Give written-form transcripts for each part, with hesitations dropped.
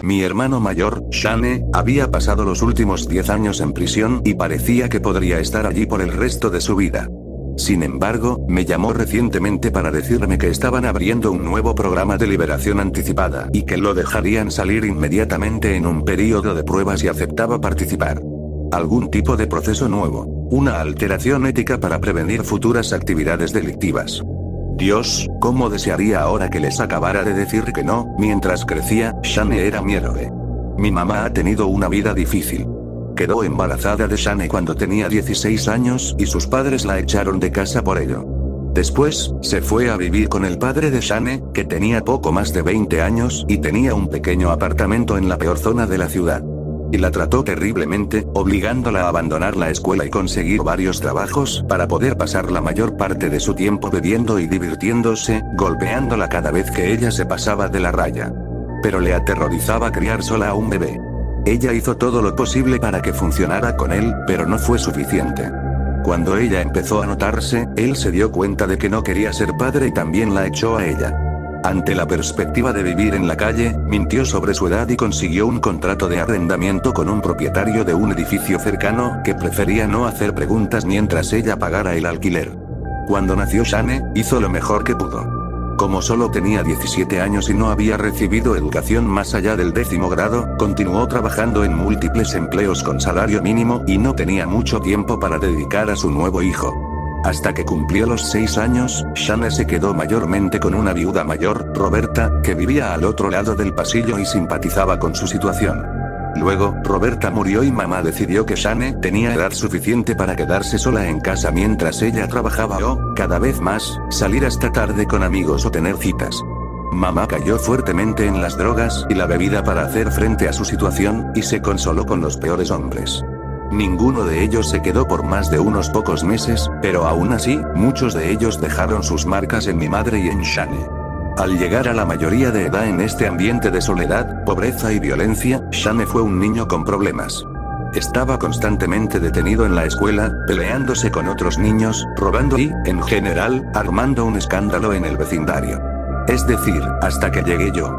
Mi hermano mayor, Shane, había pasado los últimos 10 años en prisión y parecía que podría estar allí por el resto de su vida. Sin embargo, me llamó recientemente para decirme que estaban abriendo un nuevo programa de liberación anticipada y que lo dejarían salir inmediatamente en un período de pruebas y aceptaba participar. Algún tipo de proceso nuevo, una alteración ética para prevenir futuras actividades delictivas. Dios, cómo desearía ahora que les acabara de decir que no. Mientras crecía, Shane era mi héroe. Mi mamá ha tenido una vida difícil. Quedó embarazada de Shane cuando tenía 16 años y sus padres la echaron de casa por ello. Después, se fue a vivir con el padre de Shane, que tenía poco más de 20 años y tenía un pequeño apartamento en la peor zona de la ciudad. Y la trató terriblemente, obligándola a abandonar la escuela y conseguir varios trabajos para poder pasar la mayor parte de su tiempo bebiendo y divirtiéndose, golpeándola cada vez que ella se pasaba de la raya. Pero le aterrorizaba criar sola a un bebé. Ella hizo todo lo posible para que funcionara con él, pero no fue suficiente. Cuando ella empezó a notarse, él se dio cuenta de que no quería ser padre y también la echó a ella. Ante la perspectiva de vivir en la calle, mintió sobre su edad y consiguió un contrato de arrendamiento con un propietario de un edificio cercano, que prefería no hacer preguntas mientras ella pagara el alquiler. Cuando nació Shane, hizo lo mejor que pudo. Como solo tenía 17 años y no había recibido educación más allá del 10º grado, continuó trabajando en múltiples empleos con salario mínimo y no tenía mucho tiempo para dedicar a su nuevo hijo. Hasta que cumplió los 6 años, Shane se quedó mayormente con una viuda mayor, Roberta, que vivía al otro lado del pasillo y simpatizaba con su situación. Luego, Roberta murió y mamá decidió que Shane tenía edad suficiente para quedarse sola en casa mientras ella trabajaba o, cada vez más, salir hasta tarde con amigos o tener citas. Mamá cayó fuertemente en las drogas y la bebida para hacer frente a su situación, y se consoló con los peores hombres. Ninguno de ellos se quedó por más de unos pocos meses, pero aún así, muchos de ellos dejaron sus marcas en mi madre y en Shane. Al llegar a la mayoría de edad en este ambiente de soledad, pobreza y violencia, Shane fue un niño con problemas. Estaba constantemente detenido en la escuela, peleándose con otros niños, robando y, en general, armando un escándalo en el vecindario. Es decir, hasta que llegué yo.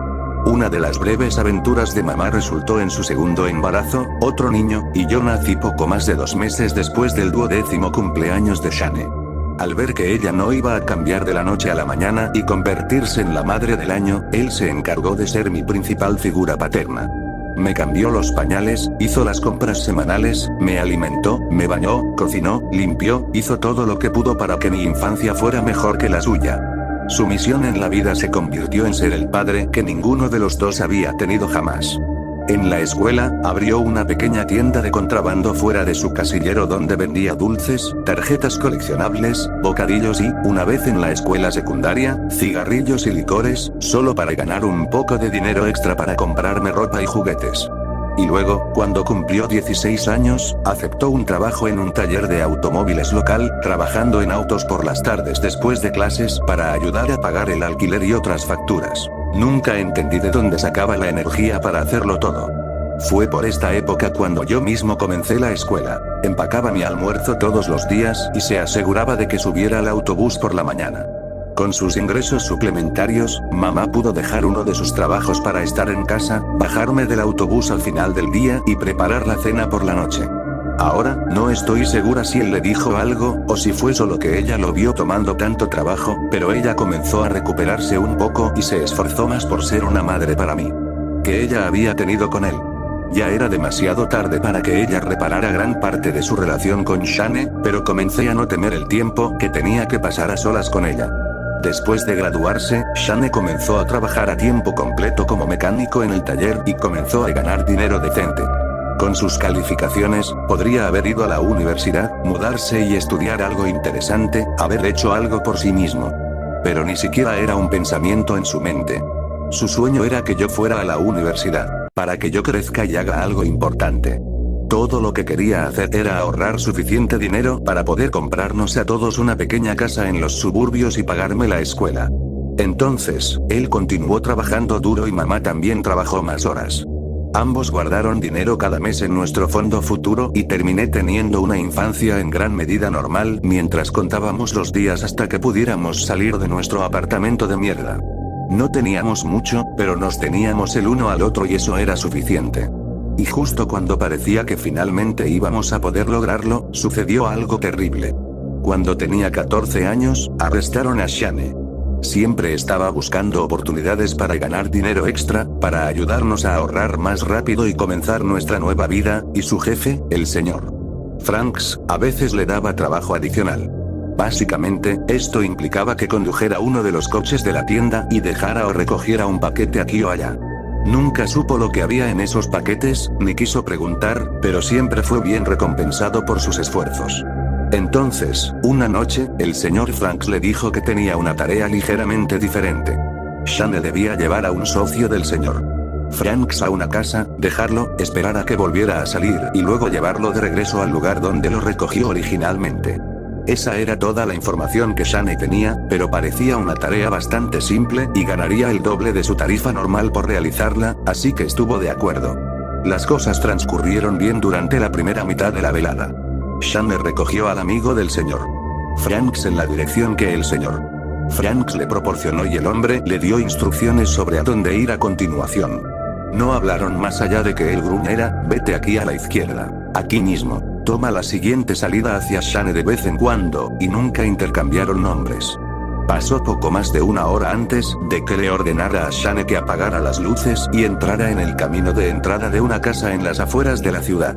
Una de las breves aventuras de mamá resultó en su segundo embarazo, otro niño, y yo nací poco más de 2 meses después del 12º cumpleaños de Shane. Al ver que ella no iba a cambiar de la noche a la mañana y convertirse en la madre del año, él se encargó de ser mi principal figura paterna. Me cambió los pañales, hizo las compras semanales, me alimentó, me bañó, cocinó, limpió, hizo todo lo que pudo para que mi infancia fuera mejor que la suya. Su misión en la vida se convirtió en ser el padre que ninguno de los dos había tenido jamás. En la escuela, abrió una pequeña tienda de contrabando fuera de su casillero donde vendía dulces, tarjetas coleccionables, bocadillos y, una vez en la escuela secundaria, cigarrillos y licores, solo para ganar un poco de dinero extra para comprarme ropa y juguetes. Y luego, cuando cumplió 16 años, aceptó un trabajo en un taller de automóviles local, trabajando en autos por las tardes después de clases para ayudar a pagar el alquiler y otras facturas. Nunca entendí de dónde sacaba la energía para hacerlo todo. Fue por esta época cuando yo mismo comencé la escuela. Empacaba mi almuerzo todos los días y se aseguraba de que subiera al autobús por la mañana. Con sus ingresos suplementarios, mamá pudo dejar uno de sus trabajos para estar en casa, bajarme del autobús al final del día y preparar la cena por la noche. Ahora, no estoy segura si él le dijo algo, o si fue solo que ella lo vio tomando tanto trabajo, pero ella comenzó a recuperarse un poco y se esforzó más por ser una madre para mí. Que ella había tenido con él. Ya era demasiado tarde para que ella reparara gran parte de su relación con Shane, pero comencé a no temer el tiempo que tenía que pasar a solas con ella. Después de graduarse, Shane comenzó a trabajar a tiempo completo como mecánico en el taller y comenzó a ganar dinero decente. Con sus calificaciones, podría haber ido a la universidad, mudarse y estudiar algo interesante, haber hecho algo por sí mismo. Pero ni siquiera era un pensamiento en su mente. Su sueño era que yo fuera a la universidad, para que yo crezca y haga algo importante. Todo lo que quería hacer era ahorrar suficiente dinero para poder comprarnos a todos una pequeña casa en los suburbios y pagarme la escuela. Entonces, él continuó trabajando duro y mamá también trabajó más horas. Ambos guardaron dinero cada mes en nuestro fondo futuro y terminé teniendo una infancia en gran medida normal mientras contábamos los días hasta que pudiéramos salir de nuestro apartamento de mierda. No teníamos mucho, pero nos teníamos el uno al otro y eso era suficiente. Y justo cuando parecía que finalmente íbamos a poder lograrlo, sucedió algo terrible. Cuando tenía 14 años, arrestaron a Shane. Siempre estaba buscando oportunidades para ganar dinero extra, para ayudarnos a ahorrar más rápido y comenzar nuestra nueva vida, y su jefe, el señor Franks, a veces le daba trabajo adicional. Básicamente, esto implicaba que condujera uno de los coches de la tienda y dejara o recogiera un paquete aquí o allá. Nunca supo lo que había en esos paquetes, ni quiso preguntar, pero siempre fue bien recompensado por sus esfuerzos. Entonces, una noche, el señor Franks le dijo que tenía una tarea ligeramente diferente. Shane debía llevar a un socio del señor Franks a una casa, dejarlo, esperar a que volviera a salir y luego llevarlo de regreso al lugar donde lo recogió originalmente. Esa era toda la información que Shane tenía, pero parecía una tarea bastante simple y ganaría el doble de su tarifa normal por realizarla, así que estuvo de acuerdo. Las cosas transcurrieron bien durante la primera mitad de la velada. Shane recogió al amigo del señor Franks en la dirección que el señor Franks le proporcionó y el hombre le dio instrucciones sobre a dónde ir a continuación. No hablaron más allá de que el gruñera, vete aquí a la izquierda, aquí mismo, toma la siguiente salida hacia Shane de vez en cuando, y nunca intercambiaron nombres. Pasó poco más de una hora antes de que le ordenara a Shane que apagara las luces y entrara en el camino de entrada de una casa en las afueras de la ciudad.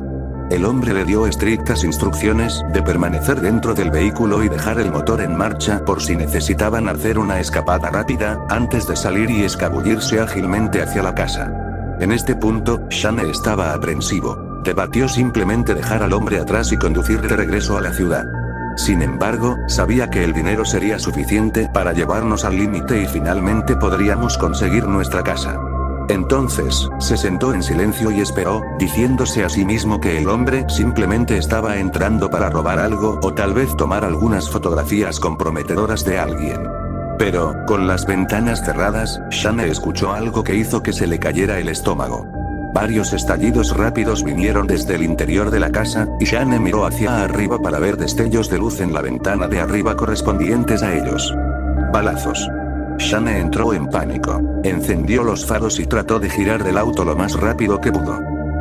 El hombre le dio estrictas instrucciones de permanecer dentro del vehículo y dejar el motor en marcha por si necesitaban hacer una escapada rápida, antes de salir y escabullirse ágilmente hacia la casa. En este punto, Shane estaba aprensivo. Debatió simplemente dejar al hombre atrás y conducir de regreso a la ciudad. Sin embargo, sabía que el dinero sería suficiente para llevarnos al límite y finalmente podríamos conseguir nuestra casa. Entonces, se sentó en silencio y esperó, diciéndose a sí mismo que el hombre simplemente estaba entrando para robar algo o tal vez tomar algunas fotografías comprometedoras de alguien. Pero, con las ventanas cerradas, Shane escuchó algo que hizo que se le cayera el estómago. Varios estallidos rápidos vinieron desde el interior de la casa, y Shane miró hacia arriba para ver destellos de luz en la ventana de arriba correspondientes a ellos. Balazos. Shane entró en pánico. Encendió los faros y trató de girar del auto lo más rápido que pudo.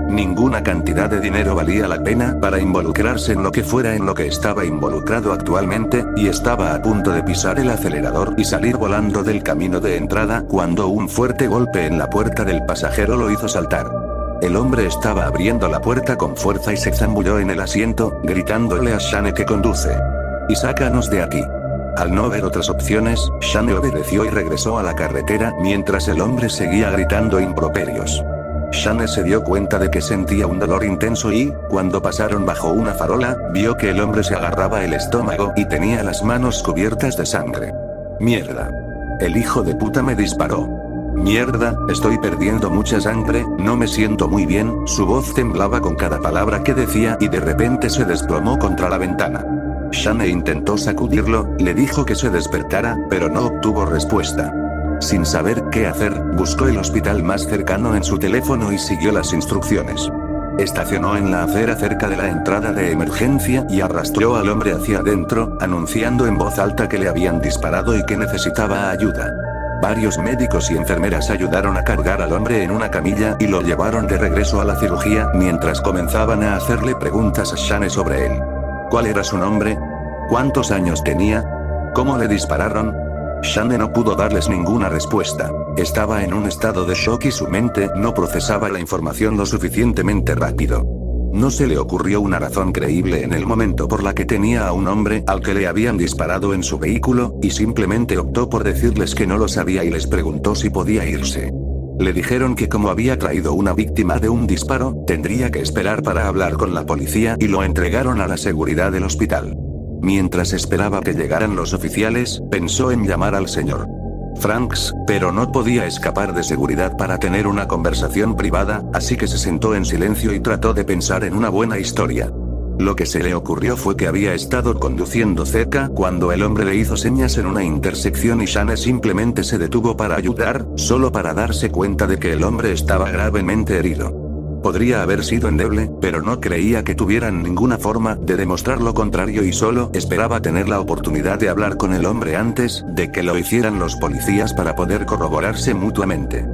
Ninguna cantidad de dinero valía la pena para involucrarse en lo que fuera en lo que estaba involucrado actualmente, y estaba a punto de pisar el acelerador y salir volando del camino de entrada cuando un fuerte golpe en la puerta del pasajero lo hizo saltar. El hombre estaba abriendo la puerta con fuerza y se zambulló en el asiento, gritándole a Shane que conduce. Y sácanos de aquí. Al no ver otras opciones, Shane obedeció y regresó a la carretera mientras el hombre seguía gritando improperios. Shane se dio cuenta de que sentía un dolor intenso y, cuando pasaron bajo una farola, vio que el hombre se agarraba el estómago y tenía las manos cubiertas de sangre. Mierda. El hijo de puta me disparó. Mierda, estoy perdiendo mucha sangre, no me siento muy bien, su voz temblaba con cada palabra que decía y de repente se desplomó contra la ventana. Shane intentó sacudirlo, le dijo que se despertara, pero no obtuvo respuesta. Sin saber qué hacer, buscó el hospital más cercano en su teléfono y siguió las instrucciones. Estacionó en la acera cerca de la entrada de emergencia y arrastró al hombre hacia adentro, anunciando en voz alta que le habían disparado y que necesitaba ayuda. Varios médicos y enfermeras ayudaron a cargar al hombre en una camilla y lo llevaron de regreso a la cirugía mientras comenzaban a hacerle preguntas a Shane sobre él. ¿Cuál era su nombre? ¿Cuántos años tenía? ¿Cómo le dispararon? Shane no pudo darles ninguna respuesta. Estaba en un estado de shock y su mente no procesaba la información lo suficientemente rápido. No se le ocurrió una razón creíble en el momento por la que tenía a un hombre al que le habían disparado en su vehículo, y simplemente optó por decirles que no lo sabía y les preguntó si podía irse. Le dijeron que como había traído una víctima de un disparo, tendría que esperar para hablar con la policía y lo entregaron a la seguridad del hospital. Mientras esperaba que llegaran los oficiales, pensó en llamar al señor Franks, pero no podía escapar de seguridad para tener una conversación privada, así que se sentó en silencio y trató de pensar en una buena historia. Lo que se le ocurrió fue que había estado conduciendo cerca cuando el hombre le hizo señas en una intersección y Shane simplemente se detuvo para ayudar, solo para darse cuenta de que el hombre estaba gravemente herido. Podría haber sido endeble, pero no creía que tuvieran ninguna forma de demostrar lo contrario y solo esperaba tener la oportunidad de hablar con el hombre antes de que lo hicieran los policías para poder corroborarse mutuamente.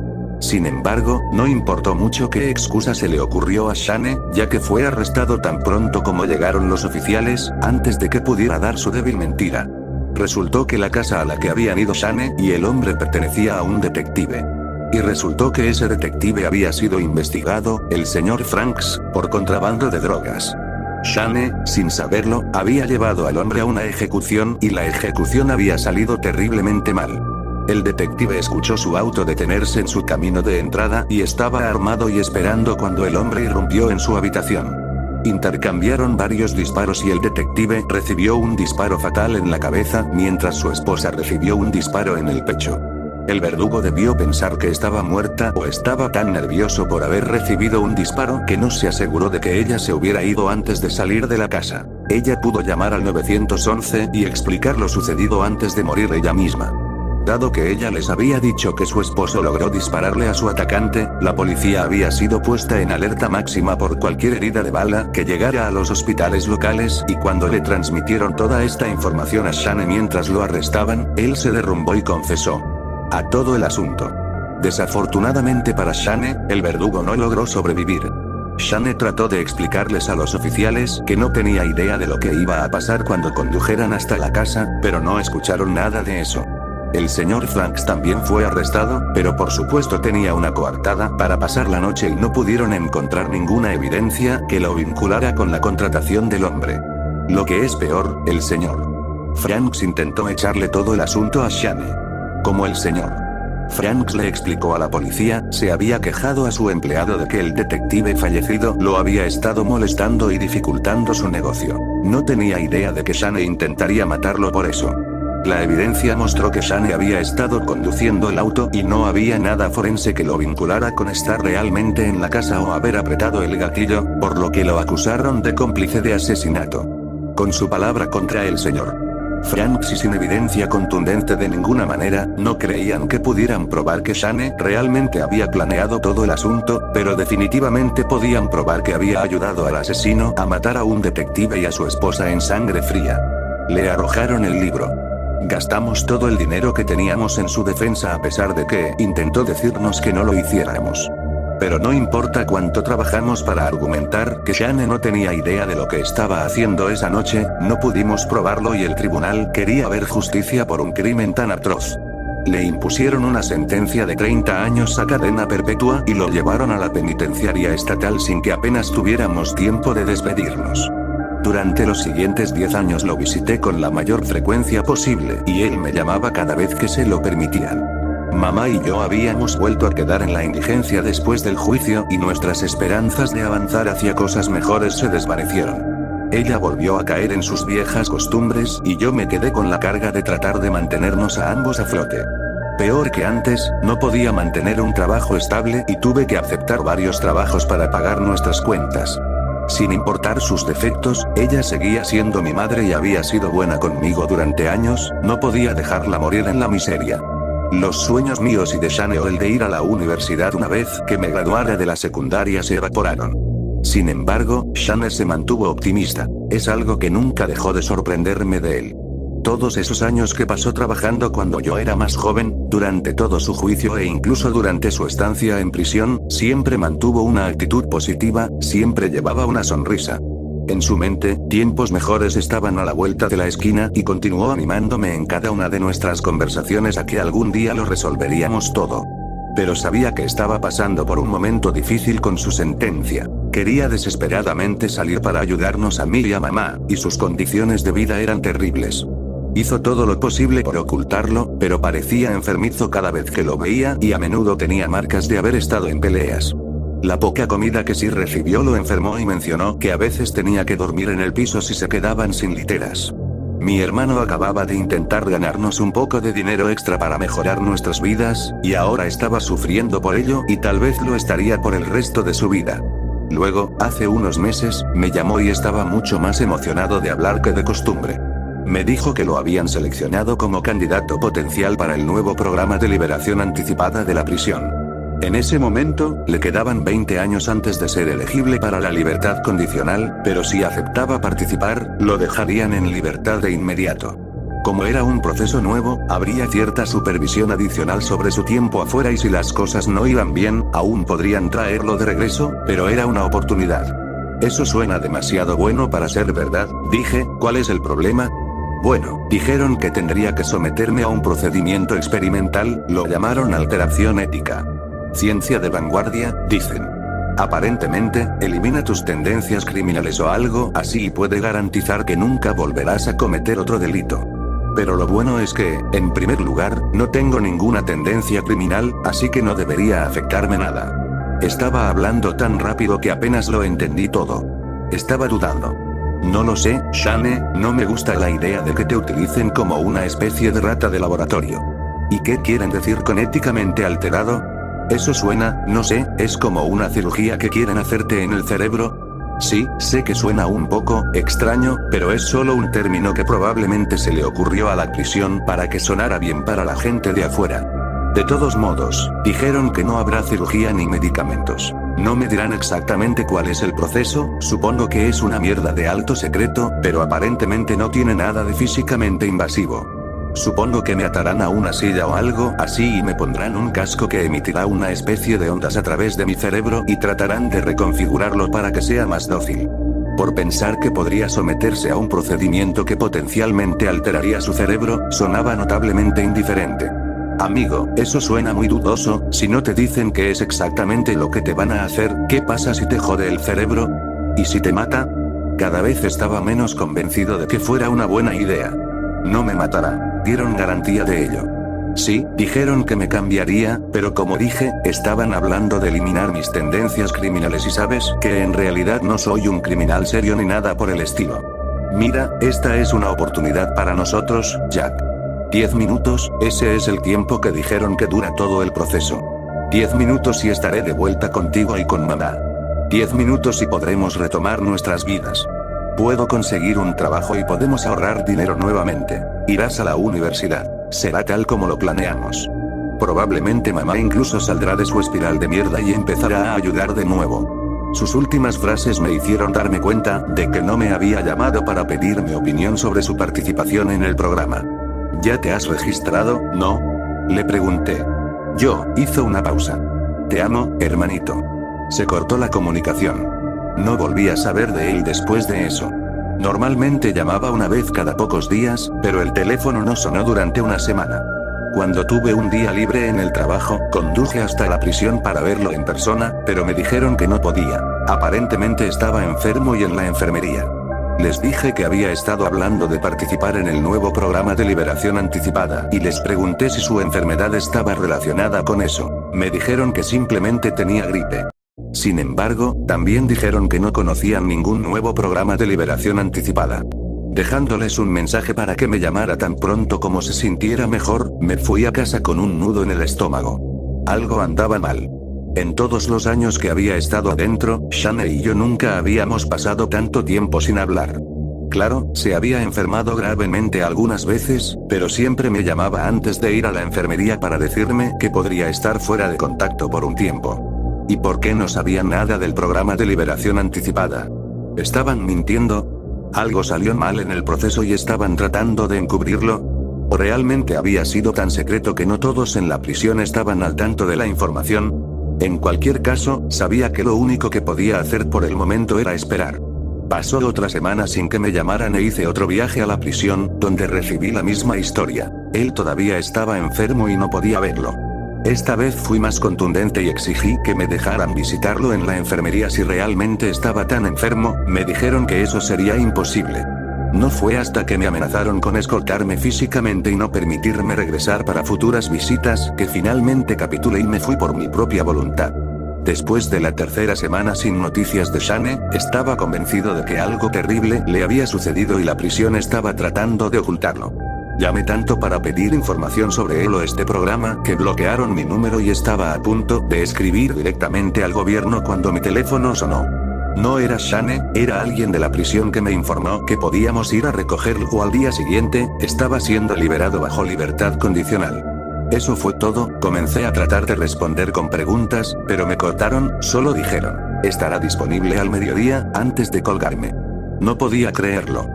Sin embargo, no importó mucho qué excusa se le ocurrió a Shane, ya que fue arrestado tan pronto como llegaron los oficiales, antes de que pudiera dar su débil mentira. Resultó que la casa a la que habían ido Shane y el hombre pertenecía a un detective. Y resultó que ese detective había sido investigado, el señor Franks, por contrabando de drogas. Shane, sin saberlo, había llevado al hombre a una ejecución y la ejecución había salido terriblemente mal. El detective escuchó su auto detenerse en su camino de entrada y estaba armado y esperando cuando el hombre irrumpió en su habitación. Intercambiaron varios disparos y el detective recibió un disparo fatal en la cabeza mientras su esposa recibió un disparo en el pecho. El verdugo debió pensar que estaba muerta o estaba tan nervioso por haber recibido un disparo que no se aseguró de que ella se hubiera ido antes de salir de la casa. Ella pudo llamar al 911 y explicar lo sucedido antes de morir ella misma. Dado que ella les había dicho que su esposo logró dispararle a su atacante, la policía había sido puesta en alerta máxima por cualquier herida de bala que llegara a los hospitales locales y cuando le transmitieron toda esta información a Shane mientras lo arrestaban, él se derrumbó y confesó a todo el asunto. Desafortunadamente para Shane, el verdugo no logró sobrevivir. Shane trató de explicarles a los oficiales que no tenía idea de lo que iba a pasar cuando condujeran hasta la casa, pero no escucharon nada de eso. El señor Franks también fue arrestado, pero por supuesto tenía una coartada para pasar la noche y no pudieron encontrar ninguna evidencia que lo vinculara con la contratación del hombre. Lo que es peor, el señor Franks intentó echarle todo el asunto a Shane. Como el señor Franks le explicó a la policía, se había quejado a su empleado de que el detective fallecido lo había estado molestando y dificultando su negocio. No tenía idea de que Shane intentaría matarlo por eso. La evidencia mostró que Shane había estado conduciendo el auto y no había nada forense que lo vinculara con estar realmente en la casa o haber apretado el gatillo, por lo que lo acusaron de cómplice de asesinato. Con su palabra contra el señor Franks y sin evidencia contundente de ninguna manera, no creían que pudieran probar que Shane realmente había planeado todo el asunto, pero definitivamente podían probar que había ayudado al asesino a matar a un detective y a su esposa en sangre fría. Le arrojaron el libro. Gastamos todo el dinero que teníamos en su defensa a pesar de que intentó decirnos que no lo hiciéramos. Pero no importa cuánto trabajamos para argumentar que Shane no tenía idea de lo que estaba haciendo esa noche, no pudimos probarlo y el tribunal quería ver justicia por un crimen tan atroz. Le impusieron una sentencia de 30 años a cadena perpetua y lo llevaron a la penitenciaria estatal sin que apenas tuviéramos tiempo de despedirnos. Durante los siguientes 10 años lo visité con la mayor frecuencia posible y él me llamaba cada vez que se lo permitían. Mamá y yo habíamos vuelto a quedar en la indigencia después del juicio y nuestras esperanzas de avanzar hacia cosas mejores se desvanecieron. Ella volvió a caer en sus viejas costumbres y yo me quedé con la carga de tratar de mantenernos a ambos a flote. Peor que antes, no podía mantener un trabajo estable y tuve que aceptar varios trabajos para pagar nuestras cuentas. Sin importar sus defectos, ella seguía siendo mi madre y había sido buena conmigo durante años, no podía dejarla morir en la miseria. Los sueños míos y de Shane o el de ir a la universidad una vez que me graduara de la secundaria se evaporaron. Sin embargo, Shane se mantuvo optimista, es algo que nunca dejó de sorprenderme de él. Todos esos años que pasó trabajando cuando yo era más joven, durante todo su juicio e incluso durante su estancia en prisión, siempre mantuvo una actitud positiva, siempre llevaba una sonrisa. En su mente, tiempos mejores estaban a la vuelta de la esquina y continuó animándome en cada una de nuestras conversaciones a que algún día lo resolveríamos todo. Pero sabía que estaba pasando por un momento difícil con su sentencia. Quería desesperadamente salir para ayudarnos a mí y a mamá, y sus condiciones de vida eran terribles. Hizo todo lo posible por ocultarlo, pero parecía enfermizo cada vez que lo veía y a menudo tenía marcas de haber estado en peleas. La poca comida que sí recibió lo enfermó y mencionó que a veces tenía que dormir en el piso si se quedaban sin literas. Mi hermano acababa de intentar ganarnos un poco de dinero extra para mejorar nuestras vidas, y ahora estaba sufriendo por ello y tal vez lo estaría por el resto de su vida. Luego, hace unos meses, me llamó y estaba mucho más emocionado de hablar que de costumbre. Me dijo que lo habían seleccionado como candidato potencial para el nuevo programa de liberación anticipada de la prisión. En ese momento, le quedaban 20 años antes de ser elegible para la libertad condicional, pero si aceptaba participar, lo dejarían en libertad de inmediato. Como era un proceso nuevo, habría cierta supervisión adicional sobre su tiempo afuera y si las cosas no iban bien, aún podrían traerlo de regreso, pero era una oportunidad. Eso suena demasiado bueno para ser verdad, dije. ¿Cuál es el problema? Bueno, dijeron que tendría que someterme a un procedimiento experimental, lo llamaron alteración ética. Ciencia de vanguardia, dicen. Aparentemente, elimina tus tendencias criminales o algo así y puede garantizar que nunca volverás a cometer otro delito. Pero lo bueno es que, en primer lugar, no tengo ninguna tendencia criminal, así que no debería afectarme nada. Estaba hablando tan rápido que apenas lo entendí todo. Estaba dudando. No lo sé, Shane, no me gusta la idea de que te utilicen como una especie de rata de laboratorio. ¿Y qué quieren decir con éticamente alterado? Eso suena, no sé, es como una cirugía que quieren hacerte en el cerebro. Sí, sé que suena un poco extraño, pero es solo un término que probablemente se le ocurrió a la prisión para que sonara bien para la gente de afuera. De todos modos, dijeron que no habrá cirugía ni medicamentos. No me dirán exactamente cuál es el proceso, supongo que es una mierda de alto secreto, pero aparentemente no tiene nada de físicamente invasivo. Supongo que me atarán a una silla o algo así y me pondrán un casco que emitirá una especie de ondas a través de mi cerebro y tratarán de reconfigurarlo para que sea más dócil. Por pensar que podría someterse a un procedimiento que potencialmente alteraría su cerebro, sonaba notablemente indiferente. Amigo, eso suena muy dudoso. Si no te dicen qué es exactamente lo que te van a hacer, ¿qué pasa si te jode el cerebro? ¿Y si te mata? Cada vez estaba menos convencido de que fuera una buena idea. No me matará. Dieron garantía de ello. Sí, dijeron que me cambiaría, pero como dije, estaban hablando de eliminar mis tendencias criminales y sabes que en realidad no soy un criminal serio ni nada por el estilo. Mira, esta es una oportunidad para nosotros, Jack. 10 minutos, ese es el tiempo que dijeron que dura todo el proceso. 10 minutos y estaré de vuelta contigo y con mamá. 10 minutos y podremos retomar nuestras vidas. Puedo conseguir un trabajo y podemos ahorrar dinero nuevamente. Irás a la universidad. Será tal como lo planeamos. Probablemente mamá incluso saldrá de su espiral de mierda y empezará a ayudar de nuevo. Sus últimas frases me hicieron darme cuenta de que no me había llamado para pedir mi opinión sobre su participación en el programa. ¿Ya te has registrado, no? Le pregunté. Hizo una pausa. Te amo, hermanito. Se cortó la comunicación. No volví a saber de él después de eso. Normalmente llamaba una vez cada pocos días, pero el teléfono no sonó durante una semana. Cuando tuve un día libre en el trabajo, conduje hasta la prisión para verlo en persona, pero me dijeron que no podía. Aparentemente estaba enfermo y en la enfermería. Les dije que había estado hablando de participar en el nuevo programa de liberación anticipada, y les pregunté si su enfermedad estaba relacionada con eso. Me dijeron que simplemente tenía gripe. Sin embargo, también dijeron que no conocían ningún nuevo programa de liberación anticipada. Dejándoles un mensaje para que me llamara tan pronto como se sintiera mejor, me fui a casa con un nudo en el estómago. Algo andaba mal. En todos los años que había estado adentro, Shane y yo nunca habíamos pasado tanto tiempo sin hablar. Claro, se había enfermado gravemente algunas veces, pero siempre me llamaba antes de ir a la enfermería para decirme que podría estar fuera de contacto por un tiempo. ¿Y por qué no sabían nada del programa de liberación anticipada? ¿Estaban mintiendo? ¿Algo salió mal en el proceso y estaban tratando de encubrirlo? ¿O realmente había sido tan secreto que no todos en la prisión estaban al tanto de la información? En cualquier caso, sabía que lo único que podía hacer por el momento era esperar. Pasó otra semana sin que me llamaran e hice otro viaje a la prisión, donde recibí la misma historia. Él todavía estaba enfermo y no podía verlo. Esta vez fui más contundente y exigí que me dejaran visitarlo en la enfermería si realmente estaba tan enfermo. Me dijeron que eso sería imposible. No fue hasta que me amenazaron con escoltarme físicamente y no permitirme regresar para futuras visitas que finalmente capitulé y me fui por mi propia voluntad. Después de la tercera semana sin noticias de Shane, estaba convencido de que algo terrible le había sucedido y la prisión estaba tratando de ocultarlo. Llamé tanto para pedir información sobre él o este programa que bloquearon mi número y estaba a punto de escribir directamente al gobierno cuando mi teléfono sonó. No era Shane, era alguien de la prisión que me informó que podíamos ir a recogerlo al día siguiente. Estaba siendo liberado bajo libertad condicional. Eso fue todo. Comencé a tratar de responder con preguntas, pero me cortaron. Solo dijeron, estará disponible al mediodía, antes de colgarme. No podía creerlo.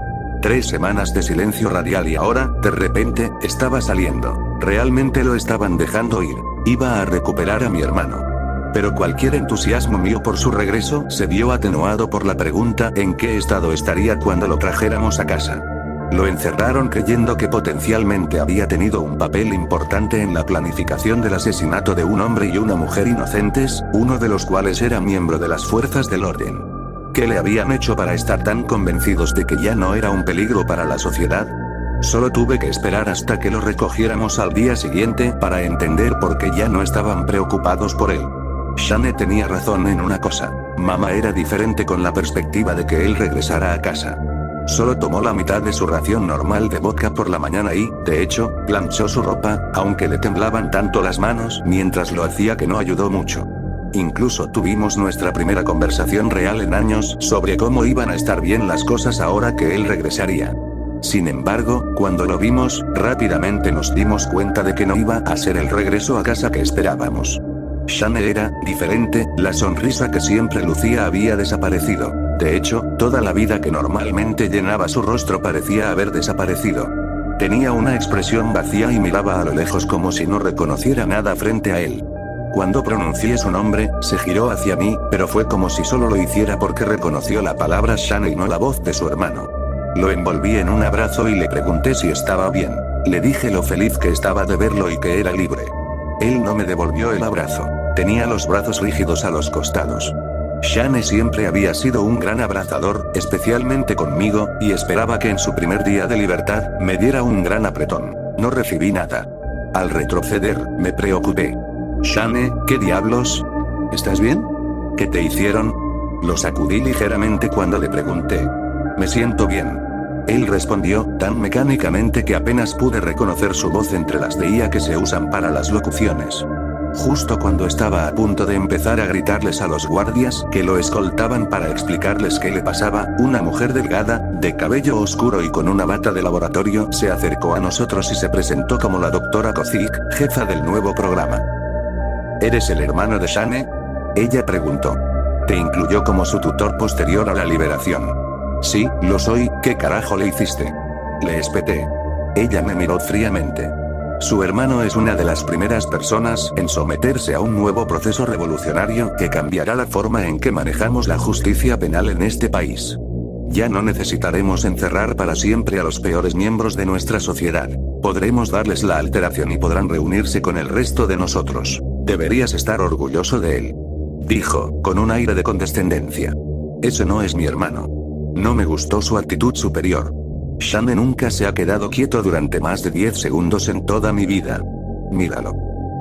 3 semanas de silencio radial y ahora, de repente, estaba saliendo. Realmente lo estaban dejando ir. Iba a recuperar a mi hermano. Pero cualquier entusiasmo mío por su regreso se vio atenuado por la pregunta en qué estado estaría cuando lo trajéramos a casa. Lo encerraron creyendo que potencialmente había tenido un papel importante en la planificación del asesinato de un hombre y una mujer inocentes, uno de los cuales era miembro de las fuerzas del orden. ¿Qué le habían hecho para estar tan convencidos de que ya no era un peligro para la sociedad? Solo tuve que esperar hasta que lo recogiéramos al día siguiente para entender por qué ya no estaban preocupados por él. Shane tenía razón en una cosa. Mamá era diferente con la perspectiva de que él regresara a casa. Solo tomó la mitad de su ración normal de vodka por la mañana y, de hecho, planchó su ropa, aunque le temblaban tanto las manos mientras lo hacía que no ayudó mucho. Incluso tuvimos nuestra primera conversación real en años sobre cómo iban a estar bien las cosas ahora que él regresaría. Sin embargo, cuando lo vimos, rápidamente nos dimos cuenta de que no iba a ser el regreso a casa que esperábamos. Shane era diferente, la sonrisa que siempre lucía había desaparecido. De hecho, toda la vida que normalmente llenaba su rostro parecía haber desaparecido. Tenía una expresión vacía y miraba a lo lejos como si no reconociera nada frente a él. Cuando pronuncié su nombre, se giró hacia mí, pero fue como si solo lo hiciera porque reconoció la palabra Shane y no la voz de su hermano. Lo envolví en un abrazo y le pregunté si estaba bien. Le dije lo feliz que estaba de verlo y que era libre. Él no me devolvió el abrazo. Tenía los brazos rígidos a los costados. Shane siempre había sido un gran abrazador, especialmente conmigo, y esperaba que en su primer día de libertad, me diera un gran apretón. No recibí nada. Al retroceder, me preocupé. Shane, ¿qué diablos? ¿Estás bien? ¿Qué te hicieron? Lo sacudí ligeramente cuando le pregunté. Me siento bien. Él respondió, tan mecánicamente que apenas pude reconocer su voz entre las de IA que se usan para las locuciones. Justo cuando estaba a punto de empezar a gritarles a los guardias que lo escoltaban para explicarles qué le pasaba, una mujer delgada, de cabello oscuro y con una bata de laboratorio se acercó a nosotros y se presentó como la doctora Kozik, jefa del nuevo programa. ¿Eres el hermano de Shane? Ella preguntó. ¿Te incluyó como su tutor posterior a la liberación? Sí, lo soy. ¿Qué carajo le hiciste? Le espeté. Ella me miró fríamente. Su hermano es una de las primeras personas en someterse a un nuevo proceso revolucionario que cambiará la forma en que manejamos la justicia penal en este país. Ya no necesitaremos encerrar para siempre a los peores miembros de nuestra sociedad. Podremos darles la alteración y podrán reunirse con el resto de nosotros. Deberías estar orgulloso de él. Dijo, con un aire de condescendencia. Ese no es mi hermano. No me gustó su actitud superior. Shane nunca se ha quedado quieto durante más de 10 segundos en toda mi vida. Míralo.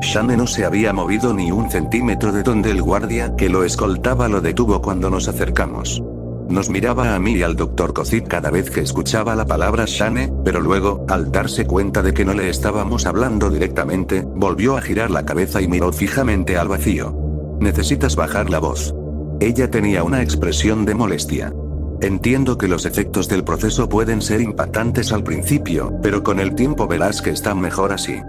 Shane no se había movido ni un centímetro de donde el guardia que lo escoltaba lo detuvo cuando nos acercamos. Nos miraba a mí y al Dr. Kozik cada vez que escuchaba la palabra Shane, pero luego, al darse cuenta de que no le estábamos hablando directamente, volvió a girar la cabeza y miró fijamente al vacío. Necesitas bajar la voz. Ella tenía una expresión de molestia. Entiendo que los efectos del proceso pueden ser impactantes al principio, pero con el tiempo verás que están mejor así.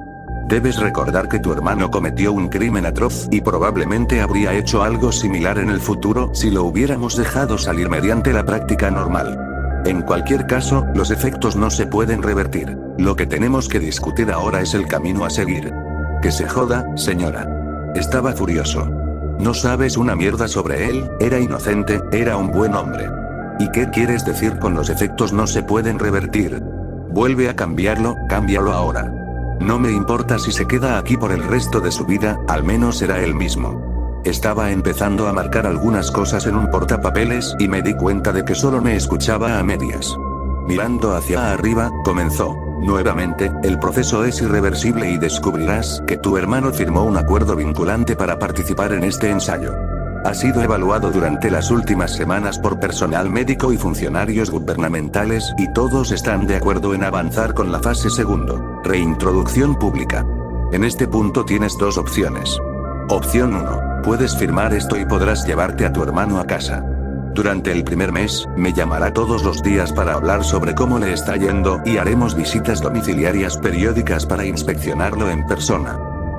Debes recordar que tu hermano cometió un crimen atroz y probablemente habría hecho algo similar en el futuro si lo hubiéramos dejado salir mediante la práctica normal. En cualquier caso, los efectos no se pueden revertir. Lo que tenemos que discutir ahora es el camino a seguir. Que se joda, señora. Estaba furioso. No sabes una mierda sobre él, era inocente, era un buen hombre. ¿Y qué quieres decir con los efectos no se pueden revertir? Vuelve a cambiarlo, cámbialo ahora. No me importa si se queda aquí por el resto de su vida, al menos será él mismo. Estaba empezando a marcar algunas cosas en un portapapeles y me di cuenta de que solo me escuchaba a medias. Mirando hacia arriba, comenzó. Nuevamente, el proceso es irreversible y descubrirás que tu hermano firmó un acuerdo vinculante para participar en este ensayo. Ha sido evaluado durante las últimas semanas por personal médico y funcionarios gubernamentales y todos están de acuerdo en avanzar con la fase segundo, reintroducción pública. En este punto tienes dos opciones. Opción 1. Puedes firmar esto y podrás llevarte a tu hermano a casa. Durante el primer mes, me llamará todos los días para hablar sobre cómo le está yendo y haremos visitas domiciliarias periódicas para inspeccionarlo en persona.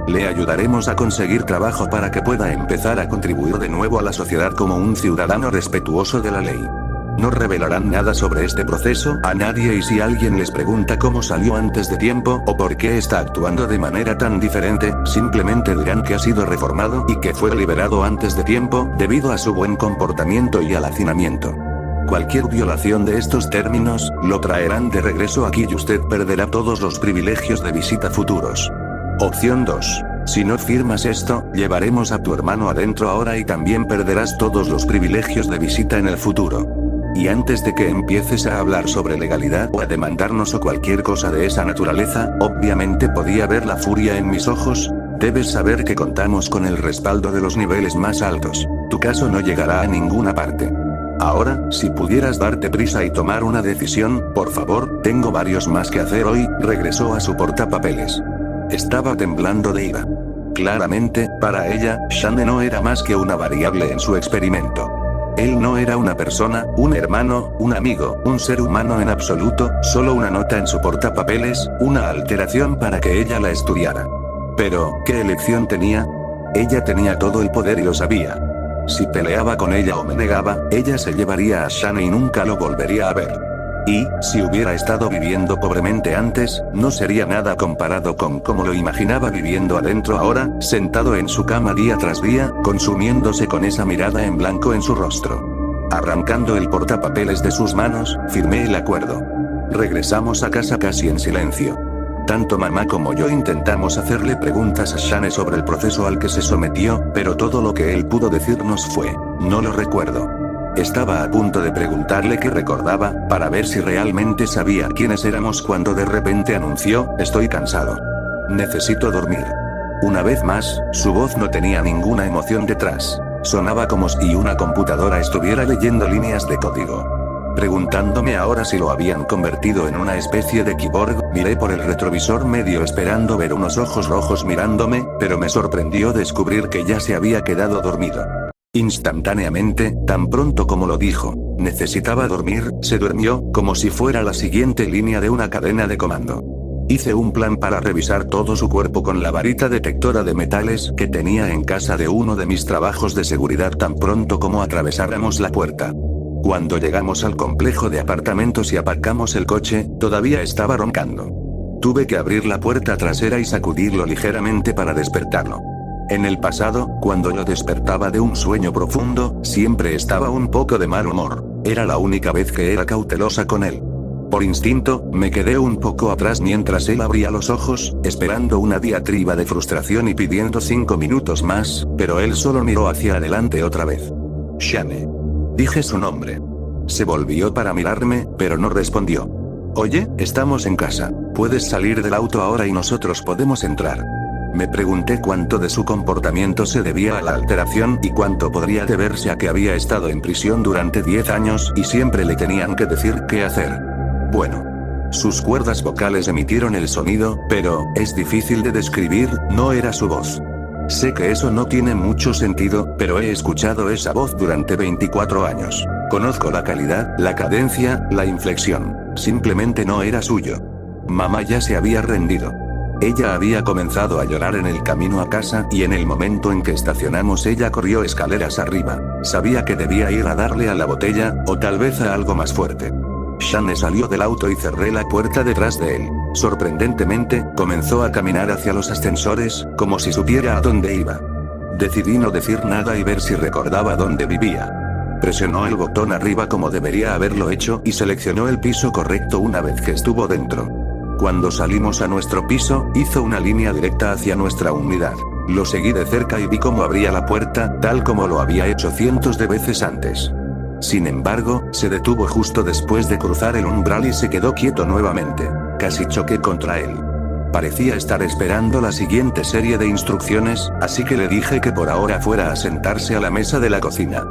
Le ayudaremos a conseguir trabajo para que pueda empezar a contribuir de nuevo a la sociedad como un ciudadano respetuoso de la ley. No revelarán nada sobre este proceso a nadie y si alguien les pregunta cómo salió antes de tiempo o por qué está actuando de manera tan diferente, simplemente dirán que ha sido reformado y que fue liberado antes de tiempo debido a su buen comportamiento y al hacinamiento. Cualquier violación de estos términos, lo traerán de regreso aquí y usted perderá todos los privilegios de visita futuros. Opción 2. Si no firmas esto, llevaremos a tu hermano adentro ahora y también perderás todos los privilegios de visita en el futuro. Y antes de que empieces a hablar sobre legalidad o a demandarnos o cualquier cosa de esa naturaleza, obviamente podía ver la furia en mis ojos. Debes saber que contamos con el respaldo de los niveles más altos. Tu caso no llegará a ninguna parte. Ahora, si pudieras darte prisa y tomar una decisión, por favor, tengo varios más que hacer hoy. Regresó a su portapapeles. Estaba temblando de ira. Claramente, para ella, Shane no era más que una variable en su experimento. Él no era una persona, un hermano, un amigo, un ser humano en absoluto, solo una nota en su portapapeles, una alteración para que ella la estudiara. Pero, ¿qué elección tenía? Ella tenía todo el poder y lo sabía. Si peleaba con ella o me negaba, ella se llevaría a Shane y nunca lo volvería a ver. Y, si hubiera estado viviendo pobremente antes, no sería nada comparado con cómo lo imaginaba viviendo adentro ahora, sentado en su cama día tras día, consumiéndose con esa mirada en blanco en su rostro. Arrancando el portapapeles de sus manos, firmé el acuerdo. Regresamos a casa casi en silencio. Tanto mamá como yo intentamos hacerle preguntas a Shane sobre el proceso al que se sometió, pero todo lo que él pudo decirnos fue, no lo recuerdo. Estaba a punto de preguntarle qué recordaba, para ver si realmente sabía quiénes éramos cuando de repente anunció, estoy cansado. Necesito dormir. Una vez más, su voz no tenía ninguna emoción detrás. Sonaba como si una computadora estuviera leyendo líneas de código. Preguntándome ahora si lo habían convertido en una especie de cyborg, miré por el retrovisor medio esperando ver unos ojos rojos mirándome, pero me sorprendió descubrir que ya se había quedado dormido. Instantáneamente, tan pronto como lo dijo, necesitaba dormir, se durmió, como si fuera la siguiente línea de una cadena de comando. Hice un plan para revisar todo su cuerpo con la varita detectora de metales que tenía en casa de uno de mis trabajos de seguridad tan pronto como atravesáramos la puerta. Cuando llegamos al complejo de apartamentos y aparcamos el coche, todavía estaba roncando. Tuve que abrir la puerta trasera y sacudirlo ligeramente para despertarlo. En el pasado, cuando lo despertaba de un sueño profundo, siempre estaba un poco de mal humor. Era la única vez que era cautelosa con él. Por instinto, me quedé un poco atrás mientras él abría los ojos, esperando una diatriba de frustración y pidiendo 5 minutos más, pero él solo miró hacia adelante otra vez. Shane. Dije su nombre. Se volvió para mirarme, pero no respondió. Oye, estamos en casa. Puedes salir del auto ahora y nosotros podemos entrar. Me pregunté cuánto de su comportamiento se debía a la alteración y cuánto podría deberse a que había estado en prisión durante 10 años y siempre le tenían que decir qué hacer. Bueno. Sus cuerdas vocales emitieron el sonido, pero, es difícil de describir, no era su voz. Sé que eso no tiene mucho sentido, pero he escuchado esa voz durante 24 años. Conozco la calidad, la cadencia, la inflexión. Simplemente no era suyo. Mamá ya se había rendido. Ella había comenzado a llorar en el camino a casa y en el momento en que estacionamos ella corrió escaleras arriba. Sabía que debía ir a darle a la botella, o tal vez a algo más fuerte. Shane salió del auto y cerré la puerta detrás de él. Sorprendentemente, comenzó a caminar hacia los ascensores, como si supiera a dónde iba. Decidí no decir nada y ver si recordaba dónde vivía. Presionó el botón arriba como debería haberlo hecho y seleccionó el piso correcto una vez que estuvo dentro. Cuando salimos a nuestro piso, hizo una línea directa hacia nuestra unidad. Lo seguí de cerca y vi cómo abría la puerta, tal como lo había hecho cientos de veces antes. Sin embargo, se detuvo justo después de cruzar el umbral y se quedó quieto nuevamente. Casi choqué contra él. Parecía estar esperando la siguiente serie de instrucciones, así que le dije que por ahora fuera a sentarse a la mesa de la cocina.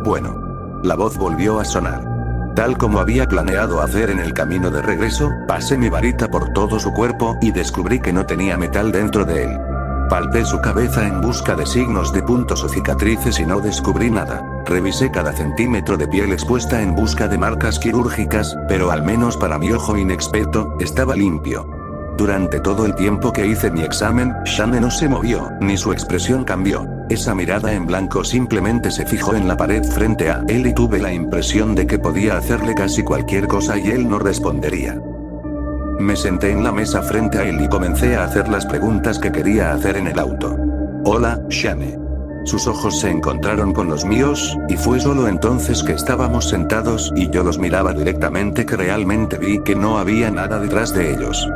Bueno. La voz volvió a sonar. Tal como había planeado hacer en el camino de regreso, pasé mi varita por todo su cuerpo y descubrí que no tenía metal dentro de él. Palpé su cabeza en busca de signos de puntos o cicatrices y no descubrí nada. Revisé cada centímetro de piel expuesta en busca de marcas quirúrgicas, pero al menos para mi ojo inexperto, estaba limpio. Durante todo el tiempo que hice mi examen, Shane no se movió, ni su expresión cambió. Esa mirada en blanco simplemente se fijó en la pared frente a él y tuve la impresión de que podía hacerle casi cualquier cosa y él no respondería. Me senté en la mesa frente a él y comencé a hacer las preguntas que quería hacer en el auto. Hola, Shane. Sus ojos se encontraron con los míos, y fue solo entonces que estábamos sentados y yo los miraba directamente que realmente vi que no había nada detrás de ellos.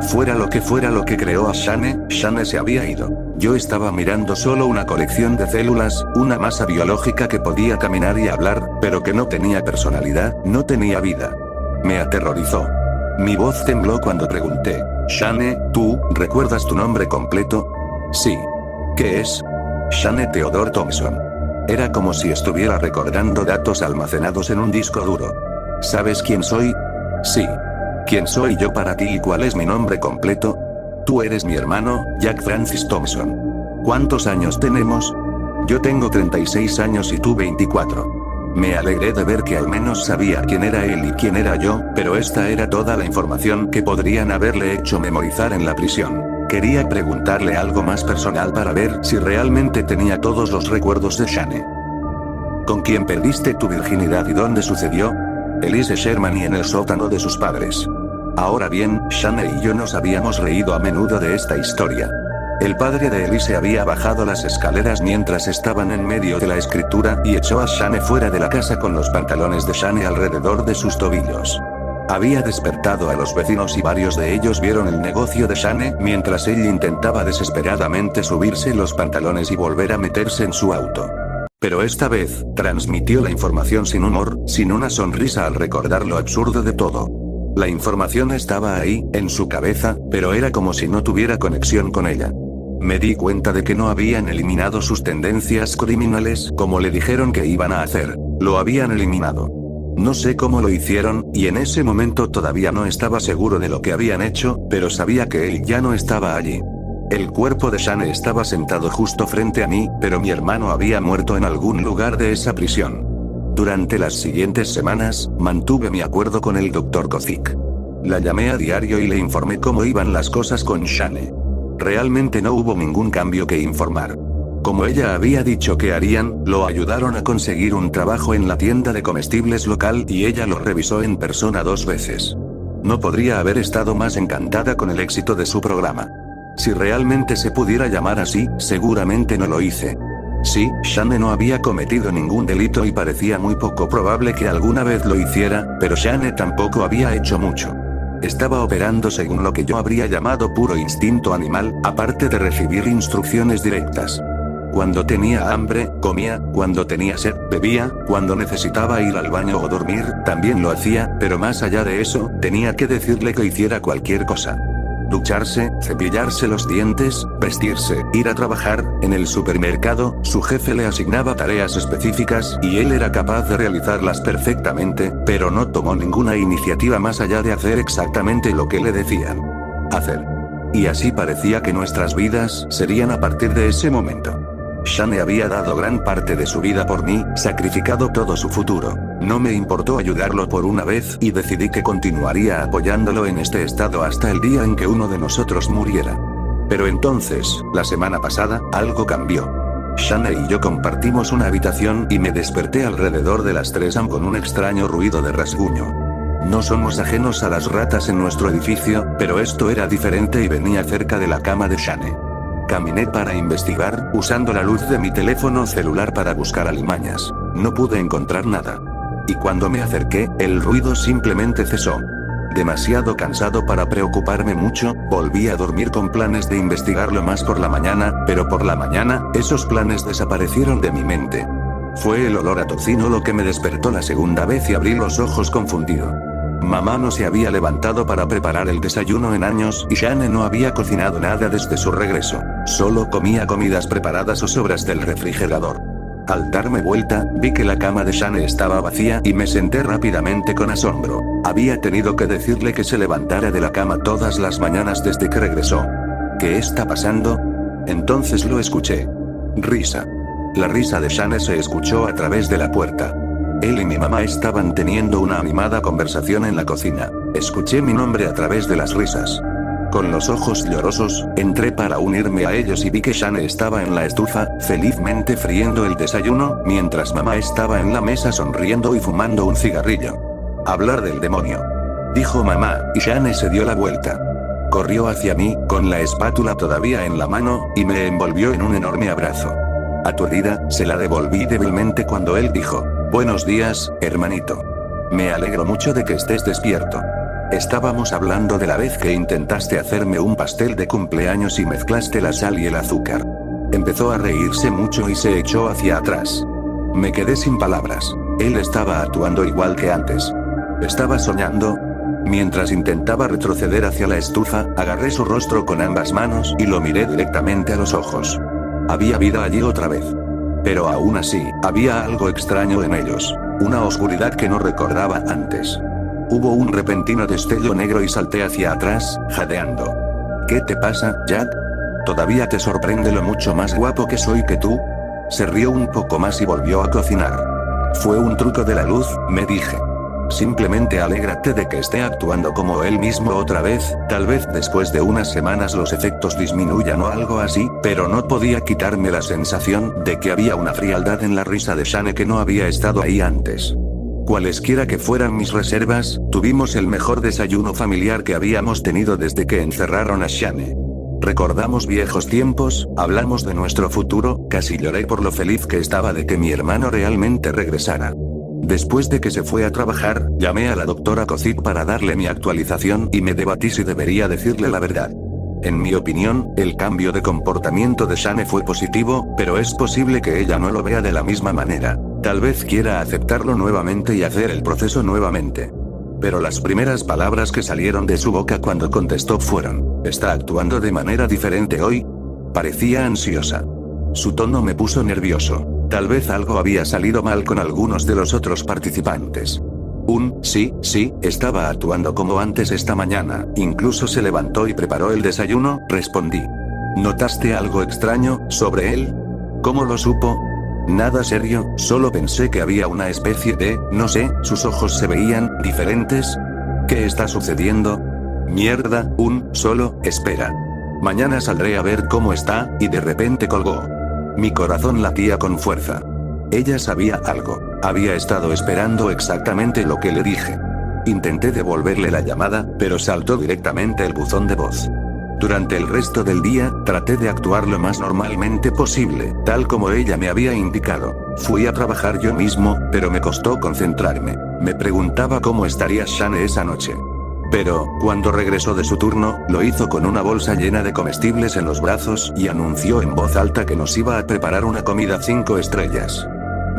Fuera lo que creó a Shane, Shane se había ido. Yo estaba mirando solo una colección de células, una masa biológica que podía caminar y hablar, pero que no tenía personalidad, no tenía vida. Me aterrorizó. Mi voz tembló cuando pregunté, Shane, ¿tú recuerdas tu nombre completo? Sí. ¿Qué es? Shane Theodore Thompson. Era como si estuviera recordando datos almacenados en un disco duro. ¿Sabes quién soy? Sí. ¿Quién soy yo para ti y cuál es mi nombre completo? Tú eres mi hermano, Jack Francis Thompson. ¿Cuántos años tenemos? Yo tengo 36 años y tú 24. Me alegré de ver que al menos sabía quién era él y quién era yo, pero esta era toda la información que podrían haberle hecho memorizar en la prisión. Quería preguntarle algo más personal para ver si realmente tenía todos los recuerdos de Shane. ¿Con quién perdiste tu virginidad y dónde sucedió? Elise Sherman y en el sótano de sus padres. Ahora bien, Shane y yo nos habíamos reído a menudo de esta historia. El padre de Elise había bajado las escaleras mientras estaban en medio de la escritura y echó a Shane fuera de la casa con los pantalones de Shane alrededor de sus tobillos. Había despertado a los vecinos y varios de ellos vieron el negocio de Shane mientras él intentaba desesperadamente subirse los pantalones y volver a meterse en su auto. Pero esta vez, transmitió la información sin humor, sin una sonrisa al recordar lo absurdo de todo. La información estaba ahí, en su cabeza, pero era como si no tuviera conexión con ella. Me di cuenta de que no habían eliminado sus tendencias criminales como le dijeron que iban a hacer. Lo habían eliminado. No sé cómo lo hicieron, y en ese momento todavía no estaba seguro de lo que habían hecho, pero sabía que él ya no estaba allí. El cuerpo de Shane estaba sentado justo frente a mí, pero mi hermano había muerto en algún lugar de esa prisión. Durante las siguientes semanas, mantuve mi acuerdo con el Dr. Kozik. La llamé a diario y le informé cómo iban las cosas con Shane. Realmente no hubo ningún cambio que informar. Como ella había dicho que harían, lo ayudaron a conseguir un trabajo en la tienda de comestibles local y ella lo revisó en persona 2 veces. No podría haber estado más encantada con el éxito de su programa. Si realmente se pudiera llamar así, seguramente no lo hice. Sí, Shane no había cometido ningún delito y parecía muy poco probable que alguna vez lo hiciera, pero Shane tampoco había hecho mucho. Estaba operando según lo que yo habría llamado puro instinto animal, aparte de recibir instrucciones directas. Cuando tenía hambre, comía, cuando tenía sed, bebía, cuando necesitaba ir al baño o dormir, también lo hacía, pero más allá de eso, tenía que decirle que hiciera cualquier cosa. Ducharse, cepillarse los dientes, vestirse, ir a trabajar, en el supermercado, su jefe le asignaba tareas específicas y él era capaz de realizarlas perfectamente, pero no tomó ninguna iniciativa más allá de hacer exactamente lo que le decían hacer. Y así parecía que nuestras vidas serían a partir de ese momento. Shane había dado gran parte de su vida por mí, sacrificado todo su futuro. No me importó ayudarlo por una vez y decidí que continuaría apoyándolo en este estado hasta el día en que uno de nosotros muriera. Pero entonces, la semana pasada, algo cambió. Shane y yo compartimos una habitación y me desperté alrededor de las 3 am con un extraño ruido de rasguño. No somos ajenos a las ratas en nuestro edificio, pero esto era diferente y venía cerca de la cama de Shane. Caminé para investigar, usando la luz de mi teléfono celular para buscar alimañas. No pude encontrar nada. Y cuando me acerqué, el ruido simplemente cesó. Demasiado cansado para preocuparme mucho, volví a dormir con planes de investigarlo más por la mañana, pero por la mañana, esos planes desaparecieron de mi mente. Fue el olor a tocino lo que me despertó la segunda vez y abrí los ojos confundido. Mamá no se había levantado para preparar el desayuno en años y Shane no había cocinado nada desde su regreso. Solo comía comidas preparadas o sobras del refrigerador. Al darme vuelta, vi que la cama de Shane estaba vacía y me senté rápidamente con asombro. Había tenido que decirle que se levantara de la cama todas las mañanas desde que regresó. ¿Qué está pasando? Entonces lo escuché. Risa. La risa de Shane se escuchó a través de la puerta. Él y mi mamá estaban teniendo una animada conversación en la cocina. Escuché mi nombre a través de las risas. Con los ojos llorosos, entré para unirme a ellos y vi que Shane estaba en la estufa, felizmente friendo el desayuno, mientras mamá estaba en la mesa sonriendo y fumando un cigarrillo. Hablar del demonio, dijo mamá, y Shane se dio la vuelta. Corrió hacia mí, con la espátula todavía en la mano, y me envolvió en un enorme abrazo. Aturdida, se la devolví débilmente cuando él dijo: «Buenos días, hermanito. Me alegro mucho de que estés despierto. Estábamos hablando de la vez que intentaste hacerme un pastel de cumpleaños y mezclaste la sal y el azúcar». Empezó a reírse mucho y se echó hacia atrás. Me quedé sin palabras. Él estaba actuando igual que antes. ¿Estaba soñando? Mientras intentaba retroceder hacia la estufa, agarré su rostro con ambas manos y lo miré directamente a los ojos. Había vida allí otra vez. Pero aún así, había algo extraño en ellos. Una oscuridad que no recordaba antes. Hubo un repentino destello negro y salté hacia atrás, jadeando. ¿Qué te pasa, Jack? ¿Todavía te sorprende lo mucho más guapo que soy que tú? Se rió un poco más y volvió a cocinar. Fue un truco de la luz, me dije. Simplemente alégrate de que esté actuando como él mismo otra vez, tal vez después de unas semanas los efectos disminuyan o algo así, pero no podía quitarme la sensación de que había una frialdad en la risa de Shane que no había estado ahí antes. Cualesquiera que fueran mis reservas, tuvimos el mejor desayuno familiar que habíamos tenido desde que encerraron a Shane. Recordamos viejos tiempos, hablamos de nuestro futuro, casi lloré por lo feliz que estaba de que mi hermano realmente regresara. Después de que se fue a trabajar, llamé a la doctora Kozik para darle mi actualización y me debatí si debería decirle la verdad. En mi opinión, el cambio de comportamiento de Shane fue positivo, pero es posible que ella no lo vea de la misma manera. Tal vez quiera aceptarlo nuevamente y hacer el proceso nuevamente. Pero las primeras palabras que salieron de su boca cuando contestó fueron: ¿está actuando de manera diferente hoy? Parecía ansiosa. Su tono me puso nervioso. Tal vez algo había salido mal con algunos de los otros participantes. Sí, estaba actuando como antes esta mañana, incluso se levantó y preparó el desayuno, respondí. ¿Notaste algo extraño sobre él? ¿Cómo lo supo? Nada serio, solo pensé que había una especie de, no sé, sus ojos se veían diferentes. ¿Qué está sucediendo? Mierda, espera. Mañana saldré a ver cómo está, y de repente colgó. Mi corazón latía con fuerza. Ella sabía algo, había estado esperando exactamente lo que le dije. Intenté devolverle la llamada, pero saltó directamente el buzón de voz. Durante el resto del día, traté de actuar lo más normalmente posible, tal como ella me había indicado. Fui a trabajar yo mismo, pero me costó concentrarme. Me preguntaba cómo estaría Shane esa noche. Pero, cuando regresó de su turno, lo hizo con una bolsa llena de comestibles en los brazos y anunció en voz alta que nos iba a preparar una comida 5 estrellas.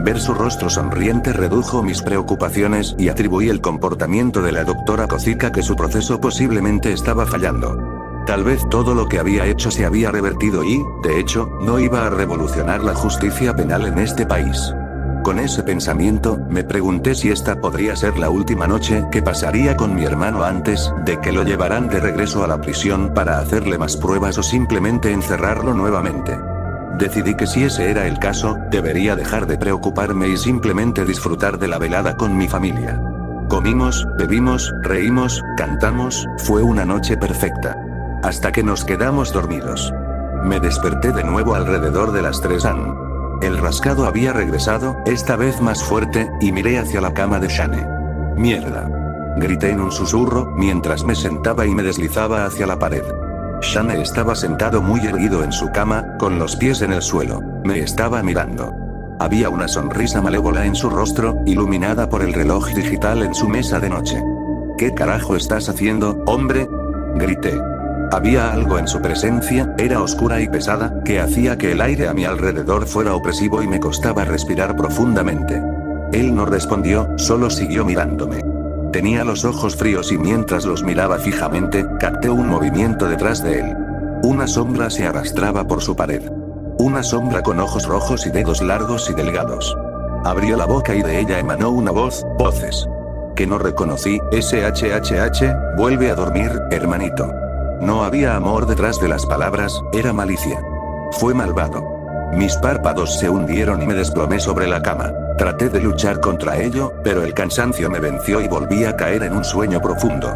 Ver su rostro sonriente redujo mis preocupaciones y atribuí el comportamiento de la doctora Kozik a que su proceso posiblemente estaba fallando. Tal vez todo lo que había hecho se había revertido y, de hecho, no iba a revolucionar la justicia penal en este país. Con ese pensamiento, me pregunté si esta podría ser la última noche que pasaría con mi hermano antes de que lo llevaran de regreso a la prisión para hacerle más pruebas o simplemente encerrarlo nuevamente. Decidí que si ese era el caso, debería dejar de preocuparme y simplemente disfrutar de la velada con mi familia. Comimos, bebimos, reímos, cantamos, fue una noche perfecta. Hasta que nos quedamos dormidos. Me desperté de nuevo alrededor de las 3 am. El rascado había regresado, esta vez más fuerte, y miré hacia la cama de Shane. «Mierda», grité en un susurro, mientras me sentaba y me deslizaba hacia la pared. Shane estaba sentado muy erguido en su cama, con los pies en el suelo. Me estaba mirando. Había una sonrisa malévola en su rostro, iluminada por el reloj digital en su mesa de noche. «¿Qué carajo estás haciendo, hombre?», grité. Había algo en su presencia, era oscura y pesada, que hacía que el aire a mi alrededor fuera opresivo y me costaba respirar profundamente. Él no respondió, solo siguió mirándome. Tenía los ojos fríos y mientras los miraba fijamente, capté un movimiento detrás de él. Una sombra se arrastraba por su pared. Una sombra con ojos rojos y dedos largos y delgados. Abrió la boca y de ella emanó una voces. Que no reconocí, SHHH, vuelve a dormir, hermanito. No había amor detrás de las palabras, era malicia. Fue malvado. Mis párpados se hundieron y me desplomé sobre la cama. Traté de luchar contra ello, pero el cansancio me venció y volví a caer en un sueño profundo.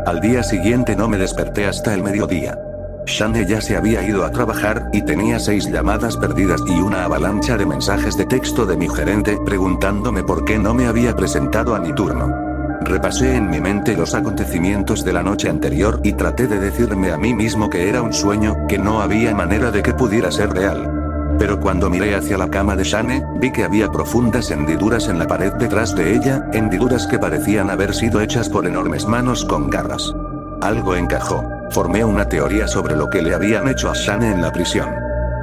Al día siguiente no me desperté hasta el mediodía. Shane ya se había ido a trabajar, y tenía 6 llamadas perdidas y una avalancha de mensajes de texto de mi gerente preguntándome por qué no me había presentado a mi turno. Repasé en mi mente los acontecimientos de la noche anterior y traté de decirme a mí mismo que era un sueño, que no había manera de que pudiera ser real. Pero cuando miré hacia la cama de Shane, vi que había profundas hendiduras en la pared detrás de ella, hendiduras que parecían haber sido hechas por enormes manos con garras. Algo encajó. Formé una teoría sobre lo que le habían hecho a Shane en la prisión.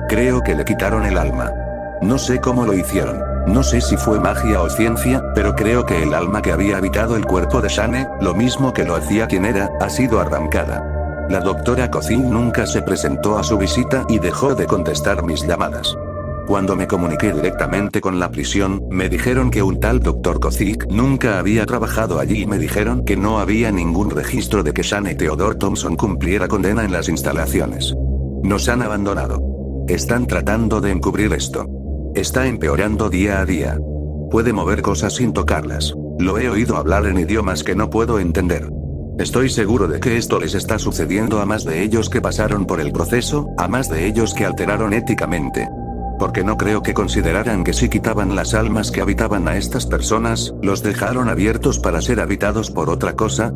Creo que le quitaron el alma. No sé cómo lo hicieron. No sé si fue magia o ciencia, pero creo que el alma que había habitado el cuerpo de Shane, lo mismo que lo hacía quien era, ha sido arrancada. La doctora Kozin nunca se presentó a su visita y dejó de contestar mis llamadas. Cuando me comuniqué directamente con la prisión, me dijeron que un tal Dr. Kozik nunca había trabajado allí y me dijeron que no había ningún registro de que Shane Theodore Thompson cumpliera condena en las instalaciones. Nos han abandonado. Están tratando de encubrir esto. Está empeorando día a día. Puede mover cosas sin tocarlas. Lo he oído hablar en idiomas que no puedo entender. Estoy seguro de que esto les está sucediendo a más de ellos que pasaron por el proceso, a más de ellos que alteraron éticamente. Porque no creo que consideraran que si quitaban las almas que habitaban a estas personas, los dejaron abiertos para ser habitados por otra cosa,